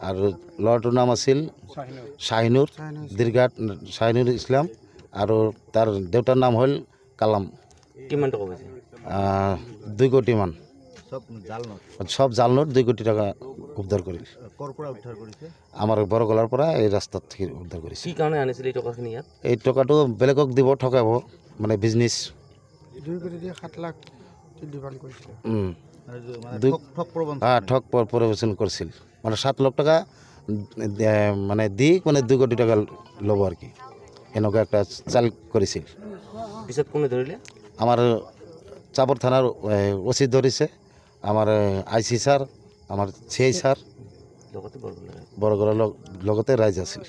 আৰু ল'ৰাটোৰ নাম আছিল শাহিনুৰ দীৰ্ঘাত শাহিনুৰ ইছলাম আৰু তাৰ দেউতাৰ নাম হ'ল কালাম। কিমান টকা পাইছে? 2 কোটিমান। সব জাল নোট 2 কোটি টাকা উদ্ধাৰ কৰিল। আমাৰ বৰগলাৰ পৰা এই ৰাস্তাত থেকে উদ্ধাৰ কৰিছে। কি কাৰণে আনিছিল এই টকাখিনি ইয়াত? এই টকাটো বেলেগক দিব, ঠকাব, মানে বিজনেছ। 2 কোটি দিয়ে 7 লাখ ডিমান্ড কৰিছিল। ঠক প্ৰবচন কৰিছিল, মানে 7 লাখ টাকা মানে দি মানে 2 কোটি টাকা ল'ব আর কি, এনেকুৱা একটা চাল কৰিছিল। পিছত কোনে ধৰিলে? আমাৰ চাপৰ থানাৰ ওসি ধৰিছে, আমাৰ আইসি স্যাৰ, আমাৰ সিআই স্যাৰ, লগতে বৰগলাৰ লগতে ৰাইজ আছিল।